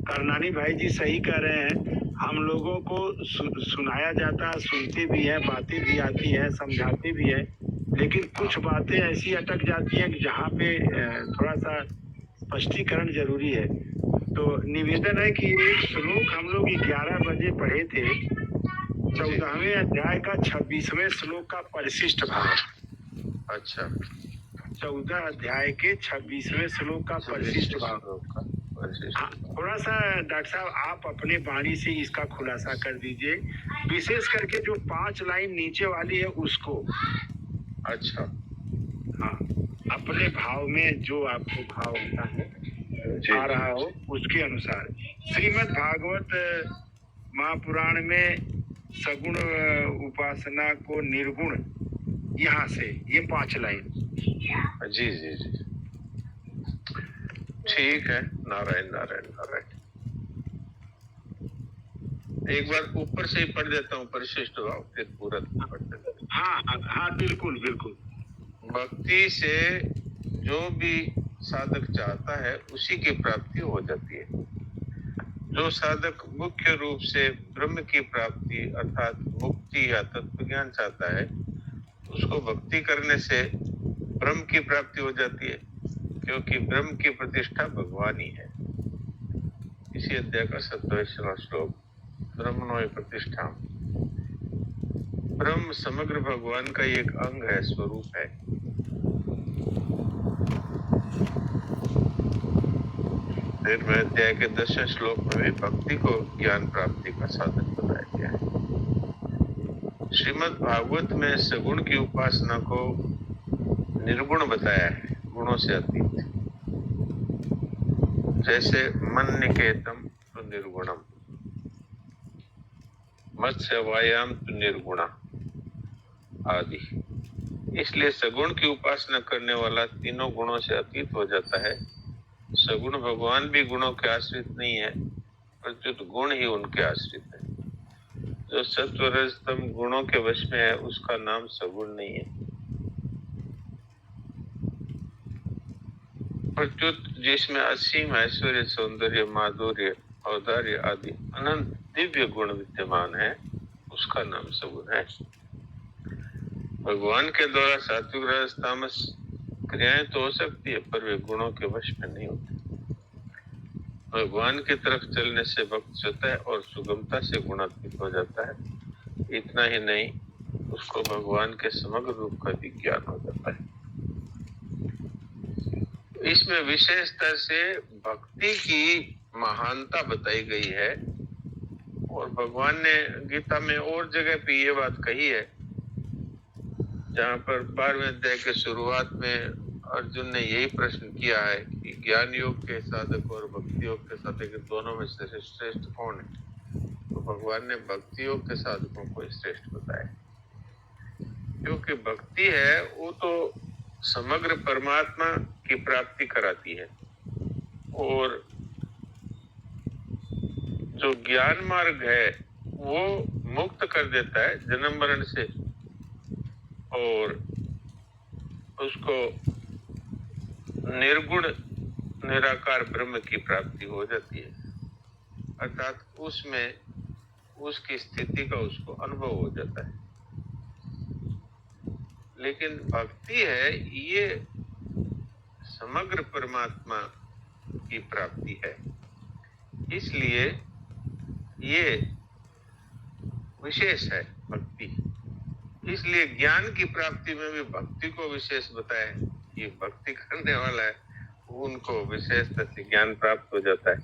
करनानी भाई जी सही कह रहे हैं। हम लोगों को सुनाया जाता है, सुनते भी हैं, बातें भी आती हैं, समझाते भी हैं, लेकिन कुछ बातें ऐसी अटक जाती हैं कि जहाँ पे थोड़ा सा स्पष्टीकरण जरूरी है। तो निवेदन है कि एक श्लोक हम लोग 11 बजे पढ़े थे, 14वें अध्याय का 26वें श्लोक का परिशिष्ट भाव। अच्छा, 14 अध्याय के 26वें श्लोक का परिशिष्ट भाव। हाँ, थोड़ा सा डॉक्टर साहब आप अपने वाणी से इसका खुलासा कर दीजिए, विशेष करके जो 5 लाइन नीचे वाली है उसको। अच्छा, हाँ, अपने भाव में जो आपको भाव होता है आ रहा हो उसके अनुसार। श्रीमद् भागवत महापुराण में सगुण उपासना को निर्गुण, यहाँ से ये 5 लाइन। जी जी जी, ठीक है। नारायण नारायण नारायण। एक बार ऊपर से ही पढ़ देता हूँ परिशिष्ट भाव, फिर पूरा पढ़ देता हूँ। हाँ हाँ, बिल्कुल बिल्कुल। भक्ति से जो भी साधक चाहता है उसी की प्राप्ति हो जाती है। जो साधक मुख्य रूप से ब्रह्म की प्राप्ति अर्थात मुक्ति या तत्व ज्ञान चाहता है, उसको भक्ति करने से ब्रह्म की प्राप्ति हो जाती है, क्योंकि ब्रह्म की प्रतिष्ठा भगवान ही है। इसी अध्याय का 27वां श्लोक, ब्रह्मणो प्रतिष्ठा। ब्रह्म समग्र भगवान का एक अंग है, स्वरूप है। फिर में अध्याय के 10वें श्लोक में भी भक्ति को ज्ञान प्राप्ति का साधन बताया गया है। श्रीमद् भागवत में सगुण की उपासना को निर्गुण बताया है, गुणों से अतीत। जैसे मन निकेतम तो निर्गुणम, मत्स्य वायाम तो निर्गुणा आदि। इसलिए सगुण की उपासना करने वाला तीनों गुणों से अतीत हो जाता है। सगुण भगवान भी गुणों के आश्रित नहीं है, प्रत्युत गुण ही उनके आश्रित है। जो सत्व रज तम गुणों के वश में है उसका नाम सगुण नहीं है। प्रत्युत जिसमें असीम ऐश्वर्य, सौंदर्य, माधुर्य, औदार्य आदि अनंत दिव्य गुण विद्यमान है, उसका नाम सगुण है। भगवान के द्वारा सात्विक राजस तामस क्रियाएं तो हो सकती है, पर वे गुणों के वश में नहीं होती। भगवान की तरफ चलने से भक्त स्वतः और सुगमता से गुणात्मिक हो जाता है। इतना ही नहीं, उसको भगवान के समग्र रूप का भी ज्ञान हो जाता है। इसमें विशेषता से भक्ति की महानता बताई गई है, और भगवान ने गीता में और जगह पे ये बात कही है, जहाँ पर 12वें अध्याय के शुरुआत में अर्जुन ने यही प्रश्न किया है कि ज्ञान योग के साधक और भक्ति योग के साधक दोनों में से श्रेष्ठ कौन है। तो भगवान ने भक्ति योग के साधकों को श्रेष्ठ बताया, क्योंकि भक्ति है वो तो समग्र परमात्मा की प्राप्ति कराती है, और जो ज्ञान मार्ग है वो मुक्त कर देता है जन्म मरण से, और उसको निर्गुण निराकार ब्रह्म की प्राप्ति हो जाती है, अर्थात उसमें उसकी स्थिति का उसको अनुभव हो जाता है। लेकिन भक्ति है ये समग्र परमात्मा की प्राप्ति है, इसलिए ये विशेष है भक्ति। इसलिए ज्ञान की प्राप्ति में भी भक्ति को विशेष बताया। ये भक्ति करने वाला है उनको विशेषता से ज्ञान प्राप्त हो जाता है।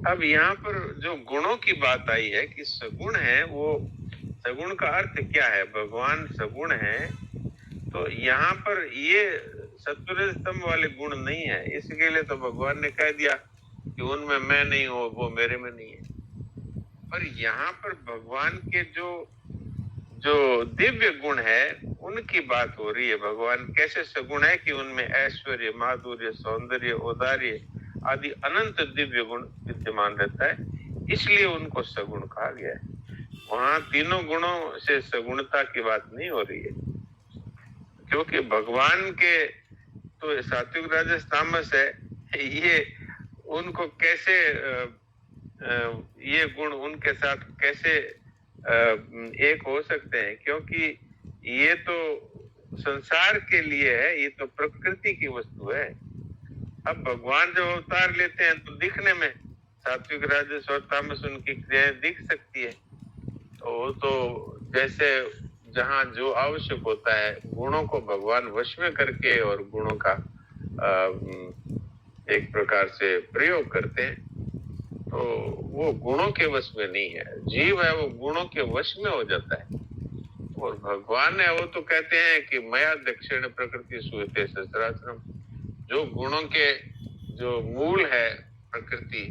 अब यहाँ पर जो गुणों की बात आई है कि सगुण है, वो सगुण का अर्थ क्या है। भगवान सगुण है, तो यहाँ पर ये सत्वरजतम वाले गुण नहीं है, इसके लिए तो भगवान ने कह दिया कि उनमें मैं नहीं हूं, वो मेरे में नहीं है। पर यहाँ पर भगवान के जो दिव्य गुण है उनकी बात हो रही है। भगवान कैसे सगुण है कि उनमें ऐश्वर्य, माधुर्य, सौंदर्य, औदार्य आदि अनंत दिव्य गुण विद्यमान रहता है, इसलिए उनको सगुण कहा गया है। वहां तीनों गुणों से सगुणता की बात नहीं हो रही है, क्योंकि भगवान के तो सात्विक राजस तामस है, ये उनको कैसे ये गुण उनके साथ कैसे एक हो सकते हैं, क्योंकि ये तो संसार के लिए है, ये तो प्रकृति की वस्तु है। अब भगवान जब अवतार लेते हैं तो दिखने में सात्विक, राजस और तामस उनकी क्रियाएं दिख सकती है। तो जैसे जहाँ जो आवश्यक होता है, गुणों को भगवान वश में करके और गुणों का एक प्रकार से प्रयोग करते हैं, तो वो गुणों के वश में नहीं है। जीव है वो गुणों के वश में हो जाता है, और भगवान है वो तो कहते हैं कि मया दक्षिण प्रकृति सुयते सहस्राश्रम। जो गुणों के जो मूल है प्रकृति,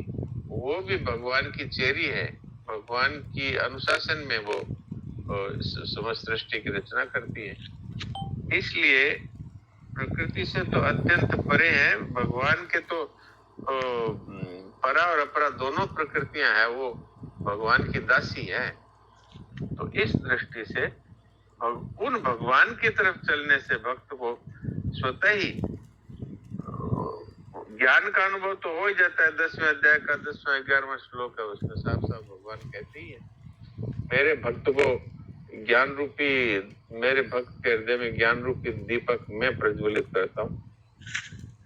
वो भी भगवान की चेरी है, भगवान की अनुशासन में वो समस्त सृष्टि की रचना करती है। इसलिए प्रकृति से तो अत्यंत परे है। भगवान के तो परा और अपरा दोनों प्रकृतियां हैं, वो भगवान की दासी है। तो इस दृष्टि से उन भगवान की तरफ चलने से भक्त को स्वतः ही ज्ञान का अनुभव तो हो ही जाता है। 10वें अध्याय का 10वां 11वां श्लोक है, उसमें साफ साफ भगवान कहते ही है, मेरे भक्त को ज्ञान रूपी, मेरे भक्त के हृदय में ज्ञान रूपी दीपक मैं प्रज्वलित करता हूँ।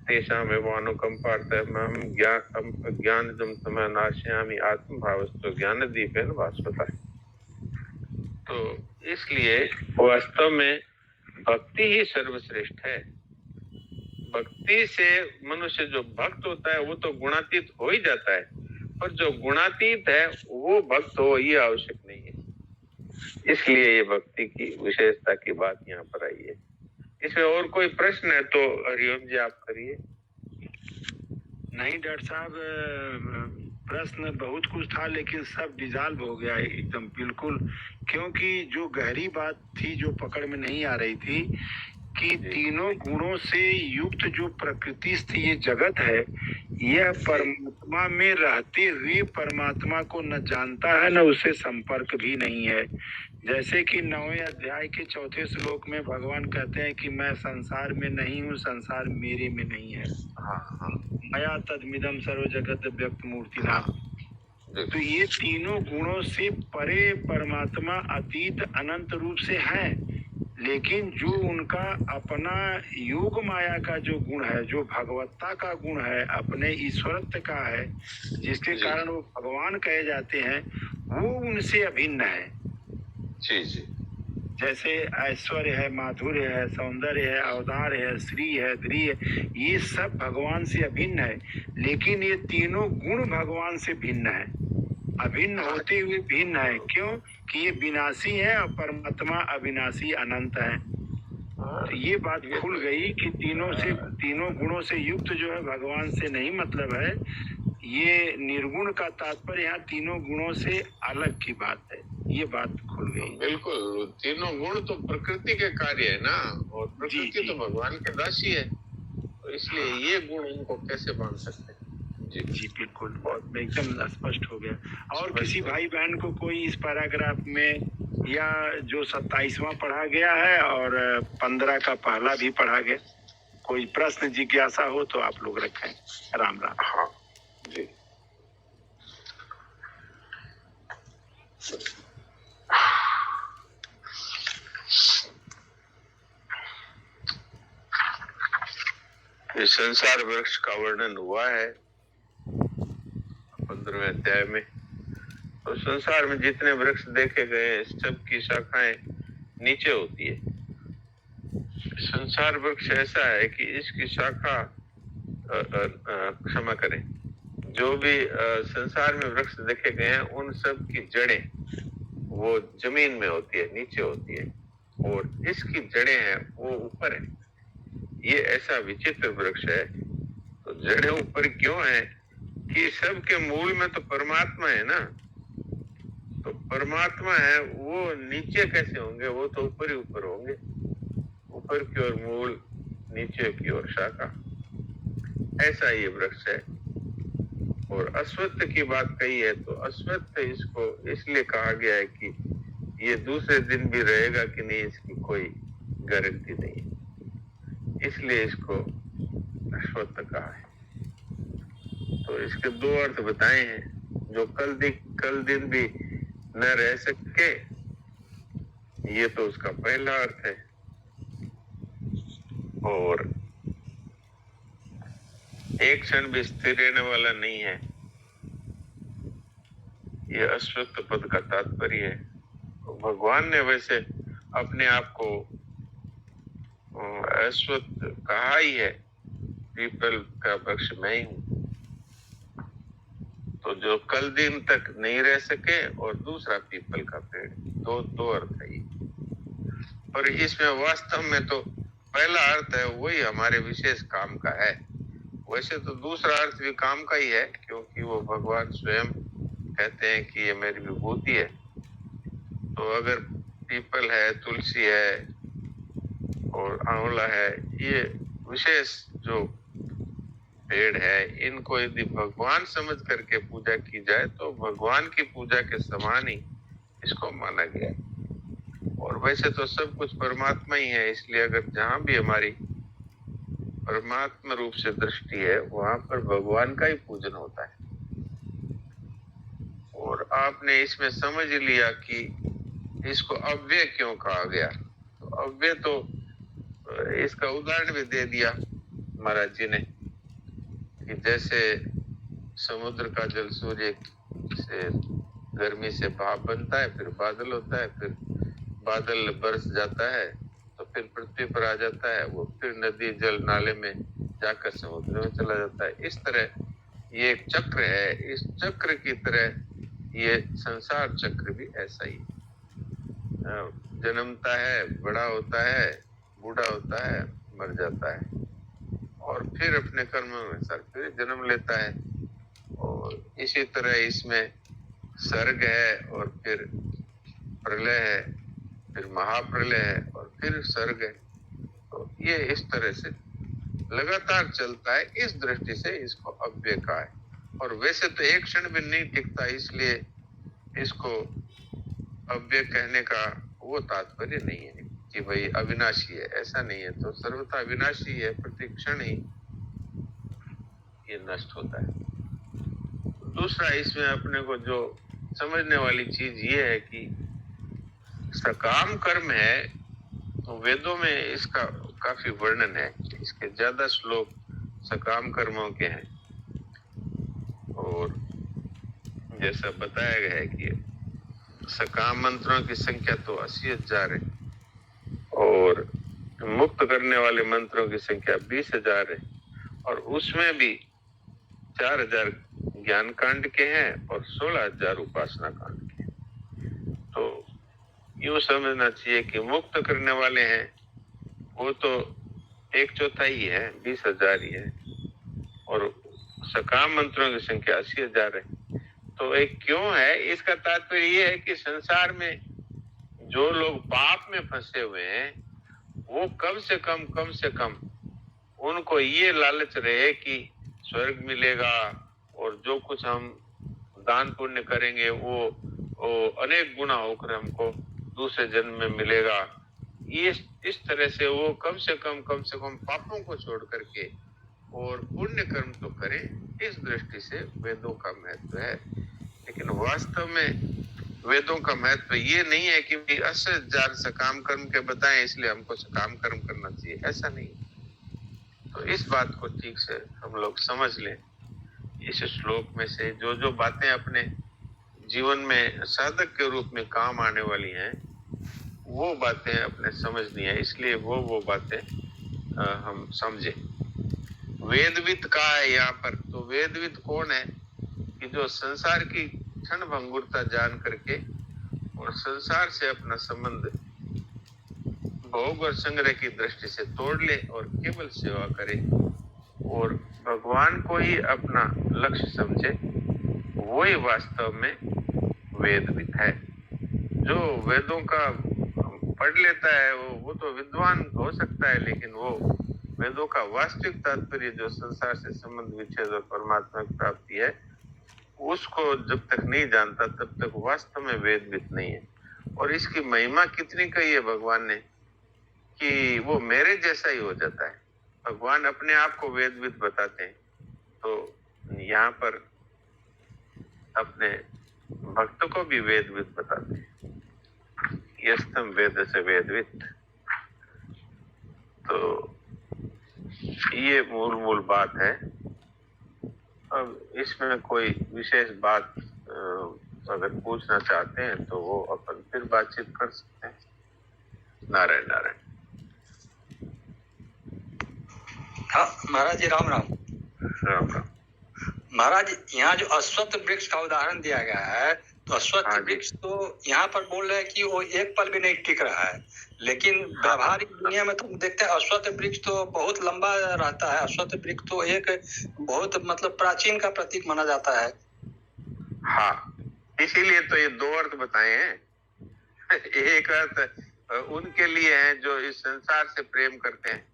तेषा में वो अनुकंपार्थ ज्ञान जम समय नाशयामी आत्म भावस्तु ज्ञान दीपेन भास्वता। तो इसलिए वास्तव में भक्ति ही सर्वश्रेष्ठ है। भक्ति से मनुष्य जो भक्त होता है वो तो गुणातीत हो ही जाता है, पर जो गुणातीत है वो भक्त हो ये आवश्यक नहीं है। इसलिए ये भक्ति की विशेषता की बात यहाँ पर आई है। इसमें और कोई प्रश्न है तो हरिओम जी आप करिए। नहीं डॉक्टर साहब, प्रश्न बहुत कुछ था लेकिन सब डिजॉल्व हो गया एकदम बिल्कुल, क्योंकि जो गहरी बात थी जो पकड़ में नहीं आ रही थी कि तीनों गुणों से युक्त जो प्रकृति से ये जगत है, यह परमात्मा में रहते हुए परमात्मा को न जानता है न उससे संपर्क भी नहीं है। जैसे कि 9वें अध्याय के 4थे श्लोक में भगवान कहते हैं कि मैं संसार में नहीं हूँ, संसार मेरे में नहीं है। मया तदमिदम सर्व जगत व्यक्त मूर्ति नाम। तो ये तीनों गुणों से परे परमात्मा अतीत अनंत रूप से है, लेकिन जो उनका अपना योग माया का जो गुण है, जो भगवत्ता का गुण है, अपने ईश्वरत्व का है, जिसके कारण वो भगवान कहे जाते हैं, वो उनसे अभिन्न है। जी जी। जैसे ऐश्वर्य है, माधुर्य है, सौंदर्य है, अवतार है, श्री है, द्री है, ये सब भगवान से अभिन्न है। लेकिन ये तीनों गुण भगवान से भिन्न है, अभिन्न होते हुए भिन्न है। क्यों? कि ये विनाशी है और परमात्मा अविनाशी अनंत है। तो ये बात खुल गई कि तीनों गुणों से युक्त जो है भगवान से नहीं मतलब है। ये निर्गुण का तात्पर्य यहाँ तीनों गुणों से अलग की बात है, ये बात खुल गई। बिल्कुल, तीनों गुण तो प्रकृति के कार्य है ना, और प्रकृति तो भगवान के दासी है, तो इसलिए ये गुण उनको कैसे बांध सकते हैं। जी जी बिल्कुल, बहुत एकदम स्पष्ट हो गया। और किसी भाई बहन को कोई इस पैराग्राफ में या जो 27वां पढ़ा गया है और 15 का पहला भी पढ़ा गया, कोई प्रश्न जिज्ञासा हो तो आप लोग रखें। राम राम। हाँ जी। ये संसार वृक्ष का वर्णन हुआ है 15वें अध्याय में। तो संसार में जितने वृक्ष देखे गए सबकी शाखाएं नीचे होती है। संसार वृक्ष ऐसा है कि इसकी शाखा क्षमा करें, जो भी संसार में वृक्ष देखे गए हैं उन सब की जड़ें वो जमीन में होती है, नीचे होती है, और इसकी जड़ें हैं वो ऊपर है। ये ऐसा विचित्र वृक्ष है। तो जड़ें ऊपर क्यों है कि सबके मूल में तो परमात्मा है ना। तो परमात्मा है, वो नीचे कैसे होंगे? वो तो ऊपर ही ऊपर होंगे। ऊपर की ओर मूल, नीचे की ओर शाखा, ऐसा ये वृक्ष है। और अश्वत्थ की बात कही है तो अश्वत्थ इसको इसलिए कहा गया है कि ये दूसरे दिन भी रहेगा कि नहीं इसकी कोई गारंटी नहीं, इसलिए इसको अश्वत्थ कहा है। तो तो इसके दो अर्थ बताए हैं। जो कल दिन भी न रह सके, ये तो उसका पहला अर्थ है। और एक क्षण भी स्थिर रहने वाला नहीं है, ये अश्वत्थ पद का तात्पर्य है। तो भगवान ने वैसे अपने आप को अश्वत्थ कहा ही है, पीपल का वृक्ष मैं ही हूं। तो जो कल दिन तक नहीं रह सके और दूसरा पीपल का पेड़, दो अर्थ है ये। और इसमें वास्तव में तो पहला अर्थ है वही हमारे विशेष काम का है। वैसे तो दूसरा अर्थ भी काम का ही है, क्योंकि वो भगवान स्वयं कहते हैं कि ये मेरी विभूति है। तो अगर पीपल है, तुलसी है और आंवला है, ये विशेष जो पेड़ है, इनको यदि भगवान समझ करके पूजा की जाए तो भगवान की पूजा के समान ही इसको माना गया। और वैसे तो सब कुछ परमात्मा ही है, इसलिए अगर जहां भी हमारी परमात्मा रूप से दृष्टि है, वहां पर भगवान का ही पूजन होता है। और आपने इसमें समझ लिया कि इसको अव्यय क्यों कहा गया। तो अव्यय तो इसका उदाहरण भी दे दिया महाराज जी ने, कि जैसे समुद्र का जल सूर्य से गर्मी से भाप बनता है, फिर बादल होता है, फिर बादल बरस जाता है, तो फिर पृथ्वी पर आ जाता है, वो फिर नदी जल नाले में जाकर समुद्र में चला जाता है। इस तरह ये एक चक्र है। इस चक्र की तरह ये संसार चक्र भी ऐसा ही जन्मता है, बड़ा होता है, बूढ़ा होता है, मर जाता है और फिर अपने कर्मों में सर फिर जन्म लेता है। और इसी तरह इसमें सर्ग है और फिर प्रलय है, फिर महाप्रलय है और फिर सर्ग है। तो ये इस तरह से लगातार चलता है। इस दृष्टि से इसको अव्यय कहा है। और वैसे तो एक क्षण भी नहीं टिकता, इसलिए इसको अव्यय कहने का वो तात्पर्य नहीं है कि भाई अविनाशी है, ऐसा नहीं है। तो सर्वथा अविनाशी है, प्रति क्षण ही ये नष्ट होता है। दूसरा इसमें अपने को जो समझने वाली चीज ये है कि सकाम कर्म है, तो वेदों में इसका काफी वर्णन है। इसके ज्यादा श्लोक सकाम कर्मों के हैं। और जैसा बताया गया है कि सकाम मंत्रों की संख्या तो 80,000 है और मुक्त करने वाले मंत्रों की संख्या 20,000 है। और उसमें भी 4,000 ज्ञान कांड के हैं और 16,000 उपासना कांड के हैं। तो यूं समझना चाहिए कि मुक्त करने वाले हैं वो तो 1/4 ही है, 20,000 ही है, और सकाम मंत्रों की संख्या 80,000 है। तो एक क्यों है, इसका तात्पर्य ये है कि संसार में जो लोग पाप में फंसे हुए हैं, वो कम से कम उनको ये लालच रहे कि स्वर्ग मिलेगा और जो कुछ हम दान पुण्य करेंगे वो अनेक गुना होकर हमको दूसरे जन्म में मिलेगा। ये इस तरह से वो कम से कम पापों को छोड़ करके और पुण्य कर्म तो करें, इस दृष्टि से वेदों का महत्व है। लेकिन वास्तव में वेदों का महत्व ये नहीं है कि 80,000 सकाम कर्म के बताएं इसलिए हमको सकाम कर्म करना चाहिए, ऐसा नहीं। तो इस बात को ठीक से हम लोग समझ लें। इस श्लोक में से जो बातें अपने जीवन में साधक के रूप में काम आने वाली हैं, वो बातें अपने समझनी है। इसलिए वो बातें हम समझे। वेदविद का है यहाँ पर। तो वेदविद कौन है कि जो संसार की क्षण भंगुरता जान करके और संसार से अपना संबंध भोग और संग्रह की दृष्टि से तोड़ ले और केवल सेवा करे और भगवान को ही अपना लक्ष्य समझे, वही वास्तव में वेदविद है। जो वेदों का पढ़ लेता है वो तो विद्वान हो सकता है, लेकिन वो वेदों का वास्तविक तात्पर्य जो संसार से संबंध विच्छेद और परमात्मा की प्राप्ति है, उसको जब तक नहीं जानता तब तक वास्तव में वेदविद नहीं है। और इसकी महिमा कितनी कही है भगवान ने कि वो मेरे जैसा ही हो जाता है। भगवान अपने आप को वेदविद बताते हैं। तो यहाँ पर अपने भक्त को भी वेदविद बताते हैं, यस्तम वेद से वेदविद। तो ये मूल बात है। अब इसमें कोई विशेष बात अगर पूछना चाहते हैं तो वो अपन फिर बातचीत कर सकते हैं। नारायण नारायण। हाँ महाराज जी, राम राम। राम राम। महाराज, यहाँ जो अश्वत्थ वृक्ष का उदाहरण दिया गया है, तो अश्वत्थ हाँ जी। वृक्ष तो यहाँ पर बोल रहे हैं कि वो एक पल भी नहीं टिक रहा है, लेकिन व्यावहारिक दुनिया में तो देखते हैं अश्वत्थ वृक्ष तो बहुत लंबा रहता है। अश्वत्थ वृक्ष तो एक बहुत मतलब प्राचीन का प्रतीक माना जाता है। हाँ, इसीलिए तो ये दो अर्थ बताए हैं। एक अर्थ उनके लिए है जो इस संसार से प्रेम करते हैं,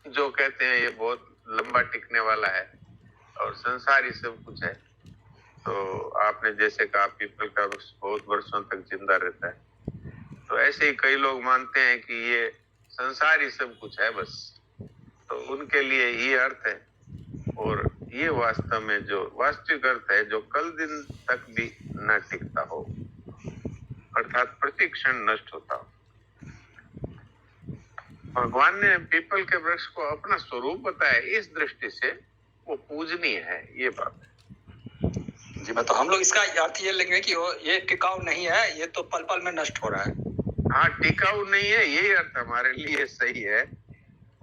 जो कहते हैं ये बहुत लंबा टिकने वाला है और संसार ही सब कुछ है। तो आपने जैसे कहा पीपल का वृक्ष बहुत वर्षों तक जिंदा रहता है, तो ऐसे ही कई लोग मानते हैं कि ये संसार ही सब कुछ है बस। तो उनके लिए ये अर्थ है, और ये वास्तव में जो वास्तविक अर्थ है जो कल दिन तक भी न टिकता हो, अर्थात प्रति क्षण नष्ट होता हो। भगवान ने पीपल के वृक्ष को अपना स्वरूप बताया, इस दृष्टि से वो पूजनीय है, ये बात है जी। मैं तो हम लोग इसका अर्थ ये लेंगे कि ये टिकाऊ नहीं है, ये तो पल पल में नष्ट हो रहा है। हाँ, टिकाऊ नहीं है, यही अर्थ हमारे लिए सही है।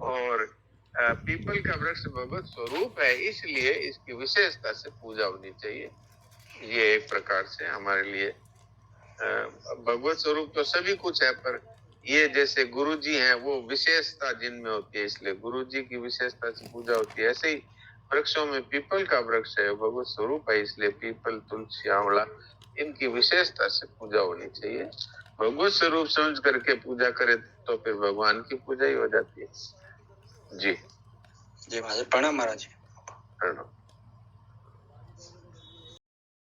और पीपल का वृक्ष भगवत स्वरूप है, इसलिए इसकी विशेषता से पूजा होनी चाहिए। ये एक प्रकार से हमारे लिए भगवत स्वरूप तो सभी कुछ है, पर ये जैसे गुरु जी हैं वो विशेषता जिनमें होती है, इसलिए गुरु जी की विशेषता से पूजा होती है। ऐसे ही वृक्षों में पीपल का वृक्ष है, भगवत स्वरूप है, इसलिए पीपल, तुलसी, आंवला, इनकी विशेषता से पूजा होनी चाहिए। भगवत स्वरूप समझ करके पूजा करे तो फिर भगवान की पूजा ही हो जाती है। जी जी महाराज, प्रणाम महाराज जी। प्रणाम।